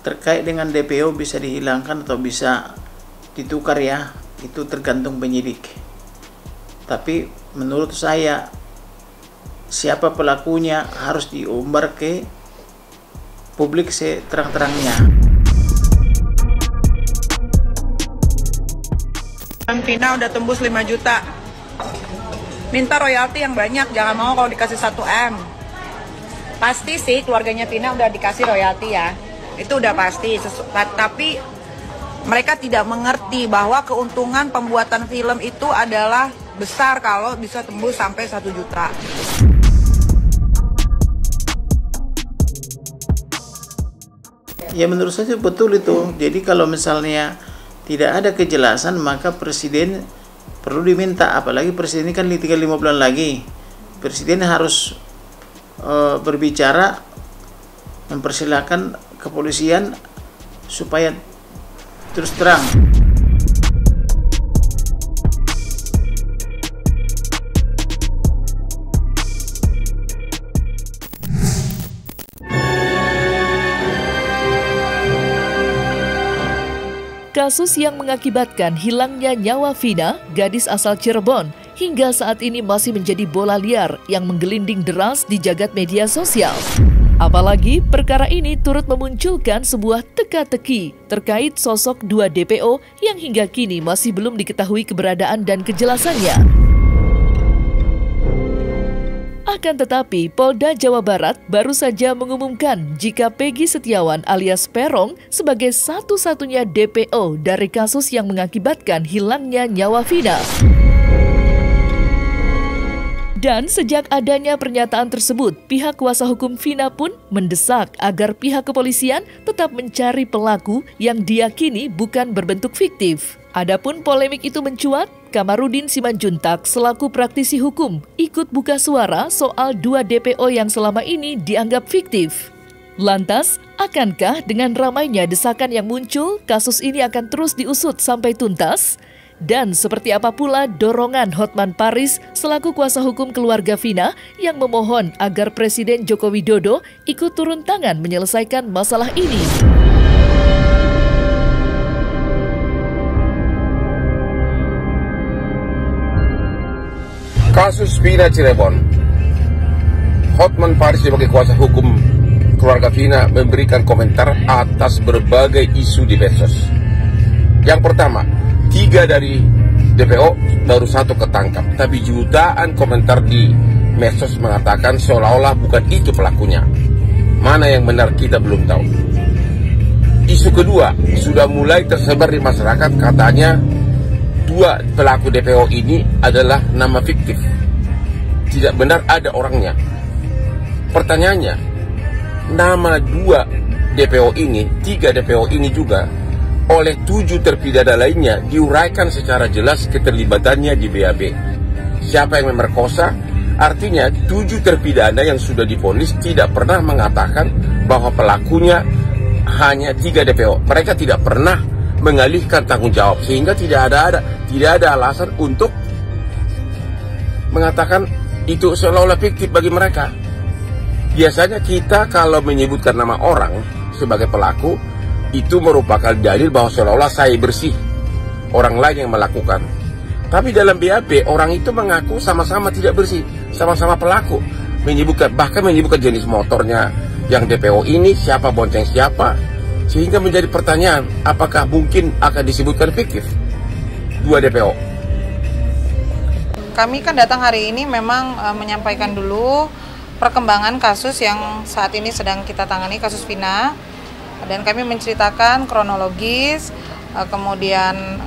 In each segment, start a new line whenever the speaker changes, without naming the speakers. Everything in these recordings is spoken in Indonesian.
terkait dengan DPO bisa dihilangkan atau bisa ditukar ya, itu tergantung penyidik. Tapi menurut saya siapa pelakunya harus diumbar ke publik seterang-terangnya.
Vina udah tembus 5 juta. Minta royalti yang banyak, jangan mau kalau dikasih 1 M. Pasti sih keluarganya Vina udah dikasih royalti ya. Itu udah pasti. Tapi mereka tidak mengerti bahwa keuntungan pembuatan film itu adalah besar kalau bisa tembus sampai 1 juta.
Ya menurut saya betul itu. Jadi kalau misalnya tidak ada kejelasan, maka presiden perlu diminta, apalagi presiden ini kan tinggal 5 bulan lagi. Presiden harus berbicara, mempersilahkan kepolisian supaya terus terang.
Kasus yang mengakibatkan hilangnya nyawa Vina, gadis asal Cirebon, hingga saat ini masih menjadi bola liar yang menggelinding deras di jagat media sosial. Apalagi perkara ini turut memunculkan sebuah teka-teki terkait sosok 2 DPO yang hingga kini masih belum diketahui keberadaan dan kejelasannya. Akan tetapi, Polda Jawa Barat baru saja mengumumkan jika Peggy Setiawan alias Peron sebagai satu-satunya DPO dari kasus yang mengakibatkan hilangnya nyawa Vina. Dan sejak adanya pernyataan tersebut, pihak kuasa hukum Vina pun mendesak agar pihak kepolisian tetap mencari pelaku yang diyakini bukan berbentuk fiktif. Adapun polemik itu mencuat, Kamarudin Simanjuntak selaku praktisi hukum ikut buka suara soal 2 DPO yang selama ini dianggap fiktif. Lantas, akankah dengan ramainya desakan yang muncul, kasus ini akan terus diusut sampai tuntas? Dan seperti apa pula dorongan Hotman Paris selaku kuasa hukum keluarga Vina yang memohon agar Presiden Joko Widodo ikut turun tangan menyelesaikan masalah ini?
Kasus Vina Cirebon, Hotman Paris sebagai kuasa hukum keluarga Vina memberikan komentar atas berbagai isu di medsos. Yang pertama, 3 dari DPO baru 1 ketangkap, tapi jutaan komentar di medsos mengatakan seolah-olah bukan itu pelakunya. Mana yang benar kita belum tahu. Isu kedua sudah mulai tersebar di masyarakat, katanya 2 pelaku DPO ini adalah nama fiktif, tidak benar ada orangnya. Pertanyaannya, nama 2 DPO ini, 3 DPO ini juga oleh 7 terpidana lainnya diuraikan secara jelas keterlibatannya di BAB. Siapa yang memerkosa? Artinya 7 terpidana yang sudah divonis tidak pernah mengatakan bahwa pelakunya hanya 3 DPO. Mereka tidak pernah mengalihkan tanggung jawab, sehingga tidak ada alasan untuk mengatakan itu seolah-olah fiktif bagi mereka. Biasanya kita kalau menyebutkan nama orang sebagai pelaku, itu merupakan dalil bahwa seolah-olah saya bersih, orang lain yang melakukan. Tapi dalam BAP, orang itu mengaku sama-sama tidak bersih, sama-sama pelaku. Bahkan menyebutkan jenis motornya yang DPO ini, siapa bonceng siapa. Sehingga menjadi pertanyaan, apakah mungkin akan disebutkan fiktif 2 DPO?
Kami kan datang hari ini memang menyampaikan dulu perkembangan kasus yang saat ini sedang kita tangani, kasus Vina. Dan kami menceritakan kronologis, kemudian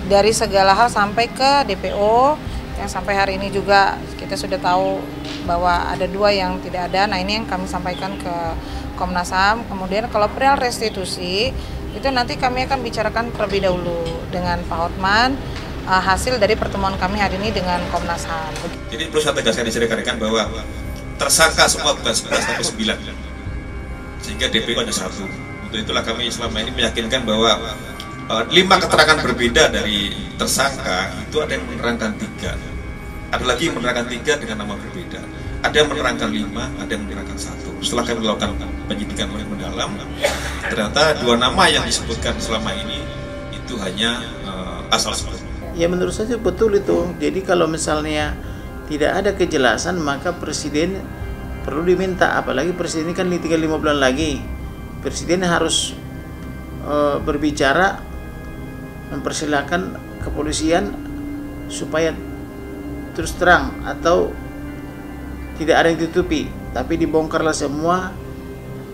dari segala hal sampai ke DPO, yang sampai hari ini juga kita sudah tahu bahwa ada 2 yang tidak ada. Nah, ini yang kami sampaikan ke Komnas HAM. Kemudian kalau perihal restitusi, itu nanti kami akan bicarakan terlebih dahulu dengan Pak Hotman, hasil dari pertemuan kami hari ini dengan Komnas HAM.
Jadi perlu saya tegaskan di sini rekan-rekan bahwa tersangka semua bukan 11 tapi 9, sehingga DPO hanya 1. Untuk itulah kami selama ini meyakinkan bahwa 5 keterangan berbeda dari tersangka itu ada yang menerangkan 3, ada lagi yang menerangkan 3 dengan nama berbeda. ada yang menerangkan 5, ada yang menerangkan 1. Setelah kami melakukan penyidikan lebih mendalam, ternyata 2 nama yang disebutkan selama ini itu hanya asal sebut.
Ya menurut saya betul itu. Jadi kalau misalnya tidak ada kejelasan, maka presiden perlu diminta, apalagi presiden ini kan tinggal 5 bulan lagi. Presiden harus berbicara, mempersilahkan kepolisian supaya terus terang atau tidak ada yang ditutupi, tapi dibongkarlah semua,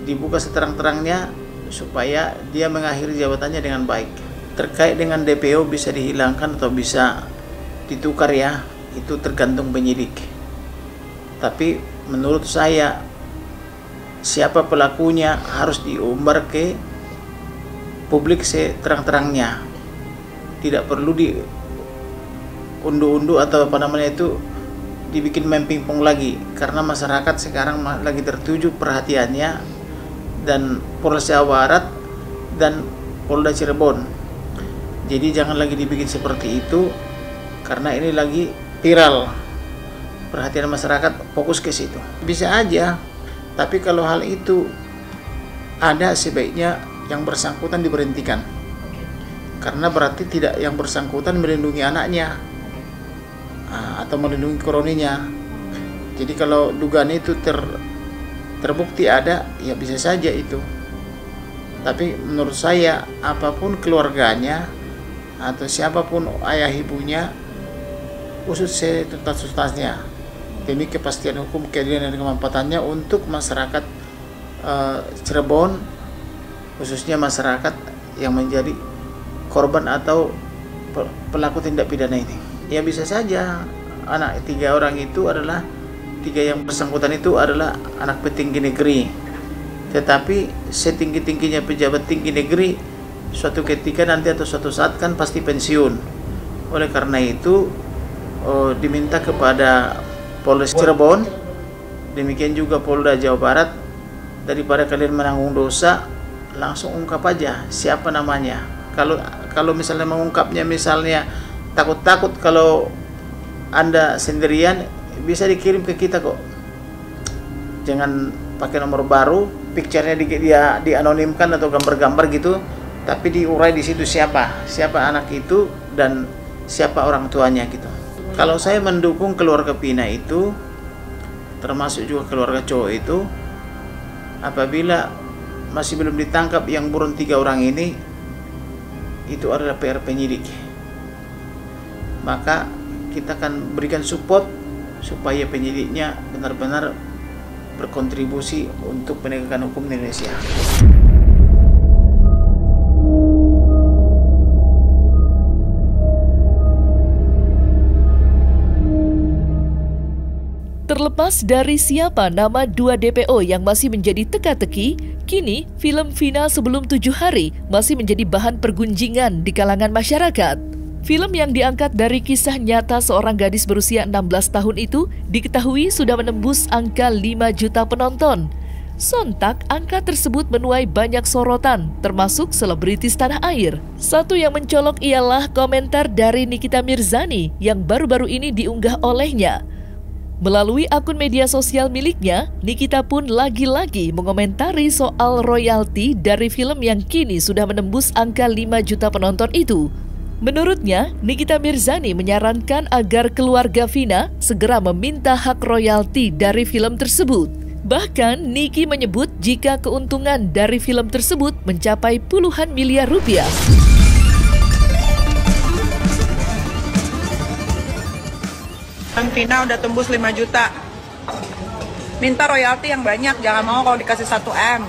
dibuka seterang-terangnya supaya dia mengakhiri jabatannya dengan baik. Terkait dengan DPO bisa dihilangkan atau bisa ditukar ya, itu tergantung penyidik. Tapi menurut saya siapa pelakunya harus diumbar ke publik seterang-terangnya. Tidak perlu diunduh-unduh atau apa namanya itu dibikin mempingpong lagi, karena masyarakat sekarang lagi tertuju perhatiannya dan Polres Jawa Barat dan Polda Cirebon. Jadi jangan lagi dibikin seperti itu, karena ini lagi viral. Perhatian masyarakat fokus ke situ. Bisa aja, tapi kalau hal itu ada, sebaiknya yang bersangkutan diberhentikan. Karena berarti tidak yang bersangkutan melindungi anaknya atau melindungi kroninya. Jadi kalau dugaan itu terbukti ada, ya bisa saja itu. Tapi menurut saya apapun keluarganya atau siapapun ayah ibunya, usut setuntas-tuntasnya demi kepastian hukum, keadilan dan kemanfaatannya untuk masyarakat Cirebon, khususnya masyarakat yang menjadi korban atau pelaku tindak pidana ini. Ya bisa saja anak 3 orang itu adalah 3 yang bersangkutan itu adalah anak petinggi negeri, tetapi setinggi-tingginya pejabat tinggi negeri suatu ketika nanti atau suatu saat kan pasti pensiun. Oleh karena itu diminta kepada Polres Cirebon, demikian juga Polda Jawa Barat, daripada kalian menanggung dosa, langsung ungkap aja siapa namanya. Kalau misalnya mengungkapnya, misalnya takut-takut kalau Anda sendirian, bisa dikirim ke kita kok. Jangan pakai nomor baru, picture-nya di anonimkan atau gambar-gambar gitu, tapi diurai di situ siapa anak itu dan siapa orang tuanya gitu. Kalau saya mendukung keluarga Pina itu, termasuk juga keluarga cowok itu, apabila masih belum ditangkap yang buron 3 orang ini, itu adalah PR penyidik. Maka kita akan berikan support supaya penyidiknya benar-benar berkontribusi untuk penegakan hukum di Indonesia.
Terlepas dari siapa nama 2 DPO yang masih menjadi teka-teki, kini film Vina Sebelum 7 Hari masih menjadi bahan pergunjingan di kalangan masyarakat. Film yang diangkat dari kisah nyata seorang gadis berusia 16 tahun itu diketahui sudah menembus angka 5 juta penonton. Sontak, angka tersebut menuai banyak sorotan, termasuk selebritis tanah air. Satu yang mencolok ialah komentar dari Nikita Mirzani yang baru-baru ini diunggah olehnya. Melalui akun media sosial miliknya, Nikita pun lagi-lagi mengomentari soal royalti dari film yang kini sudah menembus angka 5 juta penonton itu. Menurutnya, Nikita Mirzani menyarankan agar keluarga Vina segera meminta hak royalti dari film tersebut. Bahkan, Niki menyebut jika keuntungan dari film tersebut mencapai puluhan miliar rupiah.
Vina udah tembus 5 juta. Minta royalti yang banyak, jangan mau kalau dikasih 1 M.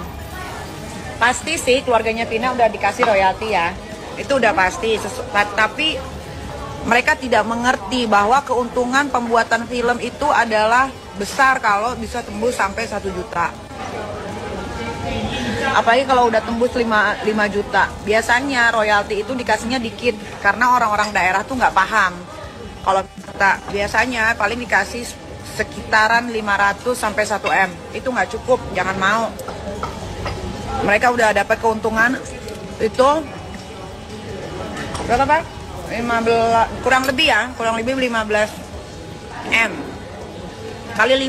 Pasti sih keluarganya Vina udah dikasih royalti ya. Itu udah pasti. Tapi mereka tidak mengerti bahwa keuntungan pembuatan film itu adalah besar kalau bisa tembus sampai 1 juta. Apalagi kalau udah tembus 5 juta. Biasanya royalti itu dikasihnya dikit karena orang-orang daerah tuh nggak paham. Kalau kita biasanya paling dikasih sekitaran 500 sampai 1 M. Itu nggak cukup, jangan mau. Mereka udah dapat keuntungan itu berapa Pak? 15, kurang lebih 15 M kali 5.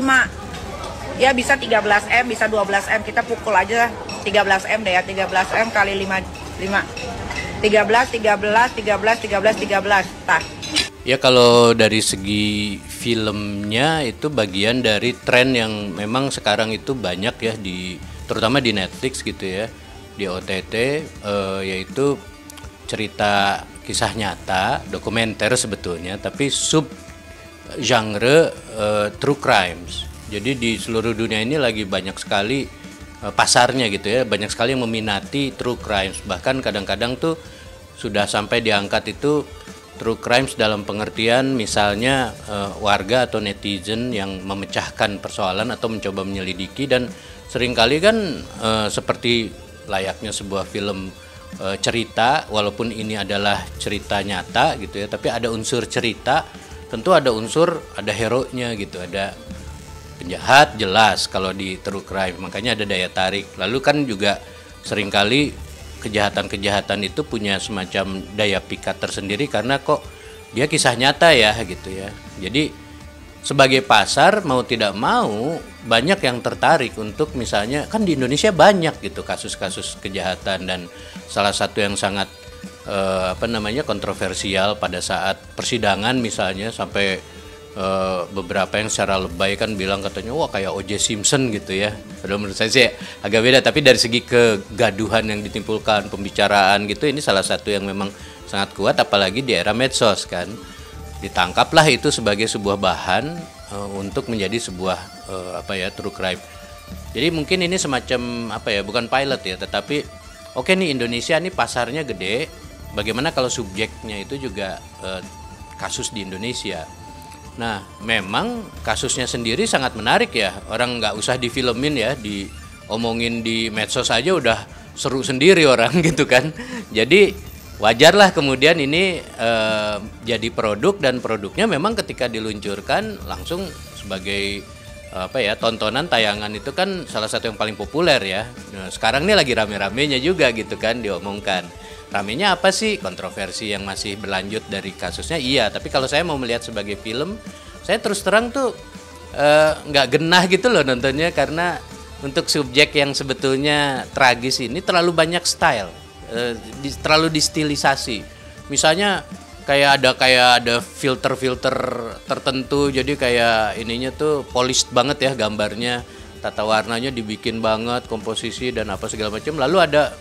Ya bisa 13M, bisa 12M, kita pukul aja 13M deh ya, 13M kali 5, 13, 13, tah.
Ya kalau dari segi filmnya itu bagian dari tren yang memang sekarang itu banyak ya terutama di Netflix gitu ya, di OTT, yaitu cerita kisah nyata, dokumenter sebetulnya, tapi sub genre true crimes. Jadi di seluruh dunia ini lagi banyak sekali pasarnya gitu ya, banyak sekali yang meminati true crimes. Bahkan kadang-kadang tuh sudah sampai diangkat itu true crimes dalam pengertian misalnya warga atau netizen yang memecahkan persoalan atau mencoba menyelidiki, dan seringkali kan seperti layaknya sebuah film cerita, walaupun ini adalah cerita nyata gitu ya, tapi ada unsur cerita, tentu ada unsur, ada hero-nya gitu, ada penjahat jelas kalau di true crime, makanya ada daya tarik. Lalu kan juga seringkali kejahatan-kejahatan itu punya semacam daya pikat tersendiri karena kok dia kisah nyata ya gitu ya. Jadi sebagai pasar mau tidak mau banyak yang tertarik untuk misalnya, kan di Indonesia banyak gitu kasus-kasus kejahatan, dan salah satu yang sangat kontroversial pada saat persidangan misalnya sampai beberapa yang secara lebay kan bilang katanya wah kayak O.J. Simpson gitu ya. Padahal menurut saya sih agak beda, tapi dari segi kegaduhan yang ditimbulkan, pembicaraan gitu, ini salah satu yang memang sangat kuat, apalagi di era medsos kan. Ditangkaplah itu sebagai sebuah bahan untuk menjadi sebuah true crime. Jadi mungkin ini semacam bukan pilot ya, tetapi oke nih Indonesia nih pasarnya gede. Bagaimana kalau subjeknya itu juga kasus di Indonesia? Nah, memang kasusnya sendiri sangat menarik ya. Orang nggak usah difilmin ya, diomongin di medsos aja udah seru sendiri orang gitu kan. Jadi wajarlah kemudian ini jadi produk, dan produknya memang ketika diluncurkan langsung sebagai tontonan tayangan itu kan salah satu yang paling populer ya. Nah, sekarang ini lagi rame-ramenya juga gitu kan diomongkan. Ramenya apa sih? Kontroversi yang masih berlanjut dari kasusnya, iya. Tapi kalau saya mau melihat sebagai film, saya terus terang tuh nggak genah gitu loh nontonnya, karena untuk subjek yang sebetulnya tragis ini terlalu banyak style, terlalu distilisasi. Misalnya kayak ada filter-filter tertentu, jadi kayak ininya tuh polished banget ya gambarnya, tata warnanya dibikin banget, komposisi dan apa segala macam. Lalu ada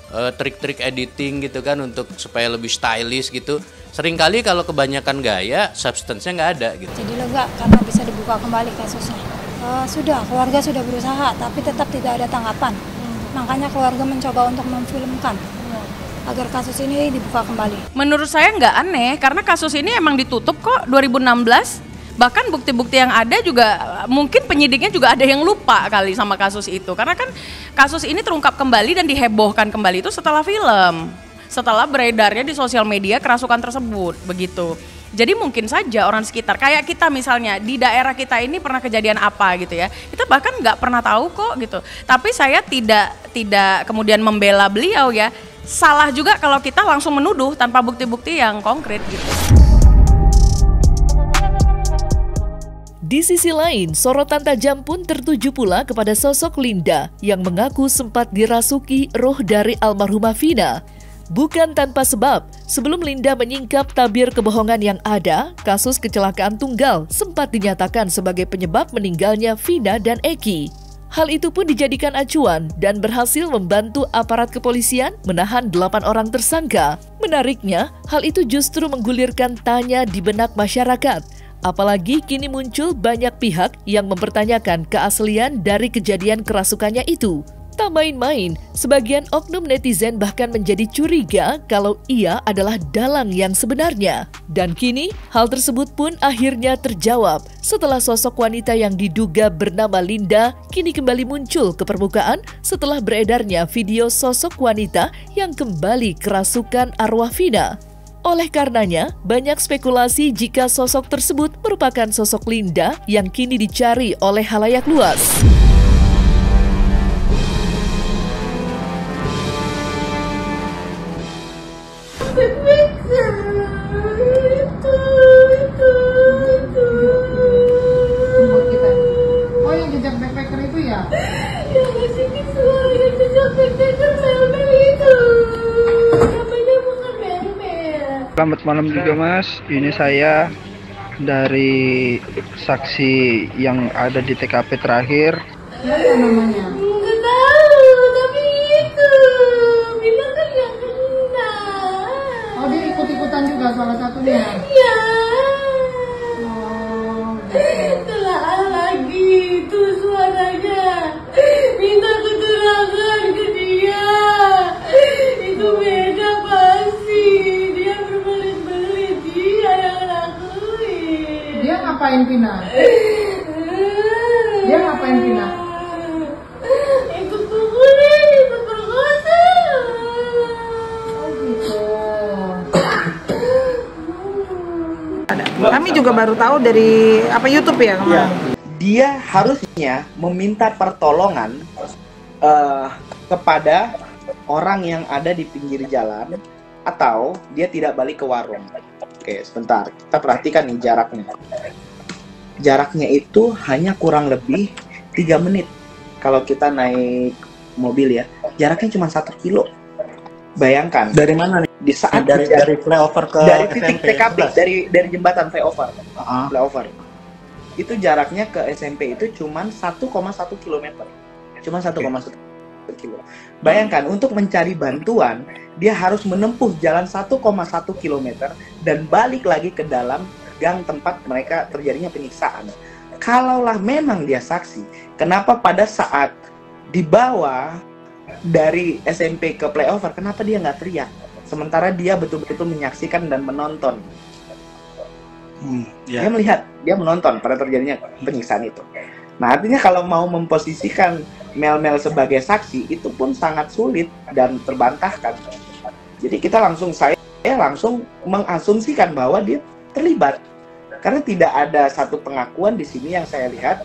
trik-trik editing gitu kan untuk supaya lebih stylish gitu. Seringkali kalau kebanyakan gaya, substance-nya nggak ada gitu.
Jadi lega karena bisa dibuka kembali kasusnya. Keluarga sudah berusaha tapi tetap tidak ada tanggapan. Makanya keluarga mencoba untuk memfilmkan agar kasus ini dibuka kembali.
Menurut saya nggak aneh karena kasus ini emang ditutup kok 2016. Bahkan bukti-bukti yang ada juga mungkin penyidiknya juga ada yang lupa kali sama kasus itu. Karena kan kasus ini terungkap kembali dan dihebohkan kembali itu setelah film. Setelah beredarnya di sosial media kerasukan tersebut, begitu. Jadi mungkin saja orang sekitar, kayak kita misalnya di daerah kita ini pernah kejadian apa gitu ya. Kita bahkan nggak pernah tahu kok gitu. Tapi saya tidak kemudian membela beliau ya. Salah juga kalau kita langsung menuduh tanpa bukti-bukti yang konkret gitu.
Di sisi lain, sorotan tajam pun tertuju pula kepada sosok Linda yang mengaku sempat dirasuki roh dari almarhumah Vina. Bukan tanpa sebab, sebelum Linda menyingkap tabir kebohongan yang ada, kasus kecelakaan tunggal sempat dinyatakan sebagai penyebab meninggalnya Vina dan Eki. Hal itu pun dijadikan acuan dan berhasil membantu aparat kepolisian menahan 8 orang tersangka. Menariknya, hal itu justru menggulirkan tanya di benak masyarakat. Apalagi kini muncul banyak pihak yang mempertanyakan keaslian dari kejadian kerasukannya itu. Tak main-main, sebagian oknum netizen bahkan menjadi curiga kalau ia adalah dalang yang sebenarnya. Dan kini, hal tersebut pun akhirnya terjawab setelah sosok wanita yang diduga bernama Linda kini kembali muncul ke permukaan setelah beredarnya video sosok wanita yang kembali kerasukan arwah Vina. Oleh karenanya, banyak spekulasi jika sosok tersebut merupakan sosok Linda yang kini dicari oleh halayak luas.
Oh, yang jejak backpacker
Selamat malam juga Mas, ini saya dari saksi yang ada di TKP terakhir.
Siapa namanya? Nggak tahu, tapi itu bilang kan yang kena. Oh, dia ikut-ikutan juga salah satunya? Iya. Oh, telah lagi itu suaranya. Minta keterangan ke dia. Itu beda pasti. Dia berbelit-belit, dia yang lakuin. Dia ngapain Pina? Dia ngapain Pina? Ikut pukulin, ikut perkosa. Oh gitu.
Kami juga baru tahu dari YouTube ya kemarin.
Ya. Dia harusnya meminta pertolongan kepada orang yang ada di pinggir jalan, atau dia tidak balik ke warung. Oke, sebentar. Kita perhatikan nih jaraknya. Jaraknya itu hanya kurang lebih 3 menit. Kalau kita naik mobil ya, jaraknya cuma 1 kilo. Bayangkan.
Dari mana nih?
Di saat
dari flyover ke
dari titik
SMP
TKP,
11.
dari jembatan flyover. Flyover. Itu jaraknya ke SMP itu cuma 1,1 km. Cuma 1,1 kilo. Bayangkan, untuk mencari bantuan, dia harus menempuh jalan 1,1 km dan balik lagi ke dalam gang tempat mereka terjadinya penyiksaan. Kalaulah memang dia saksi, kenapa pada saat dibawa dari SMP ke flyover, kenapa dia nggak teriak? Sementara dia betul-betul menyaksikan dan menonton. Dia melihat, dia menonton pada terjadinya penyiksaan itu. Nah, artinya kalau mau memposisikan Mel sebagai saksi, itu pun sangat sulit dan terbantahkan. Jadi saya langsung mengasumsikan bahwa dia terlibat. Karena tidak ada satu pengakuan di sini yang saya lihat.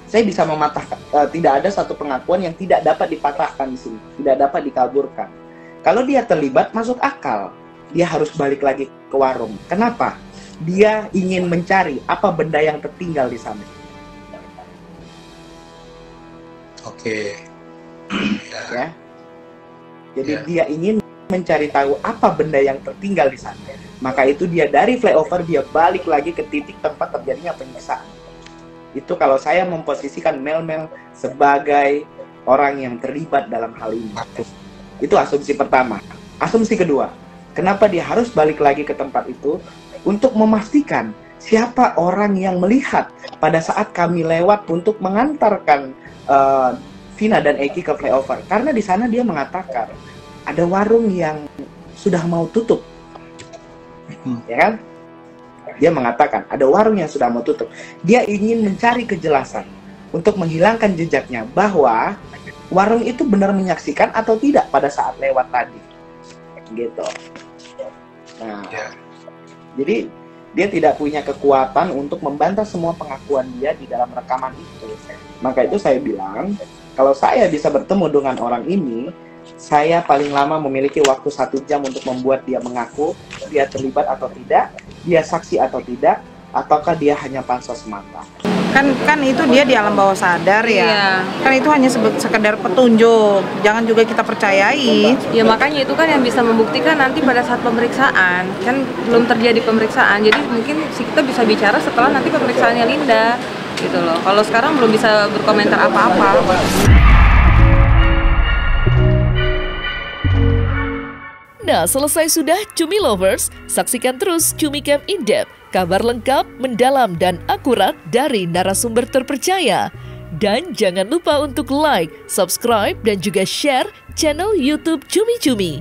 Saya bisa mematahkan, tidak ada satu pengakuan yang tidak dapat dipatahkan di sini, tidak dapat dikaburkan. Kalau dia terlibat, masuk akal. Dia harus balik lagi ke warung. Kenapa? Dia ingin mencari apa benda yang tertinggal di sana.
Oke.
Ya. Jadi dia ingin mencari tahu apa benda yang tertinggal di sana. Maka itu dia dari flyover, dia balik lagi ke titik tempat terjadinya penyiksaan. Itu kalau saya memposisikan Mel sebagai orang yang terlibat dalam hal ini. Itu asumsi pertama. Asumsi kedua, kenapa dia harus balik lagi ke tempat itu? Untuk memastikan siapa orang yang melihat pada saat kami lewat untuk mengantarkan Vina dan Eki ke flyover. Karena di sana dia mengatakan ada warung yang sudah mau tutup. Ya kan? Dia mengatakan ada warung yang sudah mau tutup. Dia ingin mencari kejelasan untuk menghilangkan jejaknya bahwa warung itu benar menyaksikan atau tidak pada saat lewat tadi. Gitu. Nah, jadi dia tidak punya kekuatan untuk membantah semua pengakuan dia di dalam rekaman itu. Maka itu saya bilang, kalau saya bisa bertemu dengan orang ini, saya paling lama memiliki waktu 1 jam untuk membuat dia mengaku dia terlibat atau tidak, dia saksi atau tidak, ataukah dia hanya pansos semata.
Kan itu dia di alam bawah sadar ya. Iya. Kan itu hanya sekedar petunjuk, jangan juga kita percayai.
Ya makanya itu kan yang bisa membuktikan nanti pada saat pemeriksaan. Kan belum terjadi pemeriksaan, jadi mungkin kita bisa bicara setelah nanti pemeriksaannya Linda gitu loh. Kalau sekarang belum bisa berkomentar apa-apa.
Nah, selesai sudah Cumi Lovers, saksikan terus Cumi Camp In-Depth, kabar lengkap, mendalam, dan akurat dari narasumber terpercaya. Dan jangan lupa untuk like, subscribe, dan juga share channel YouTube Cumi Cumi.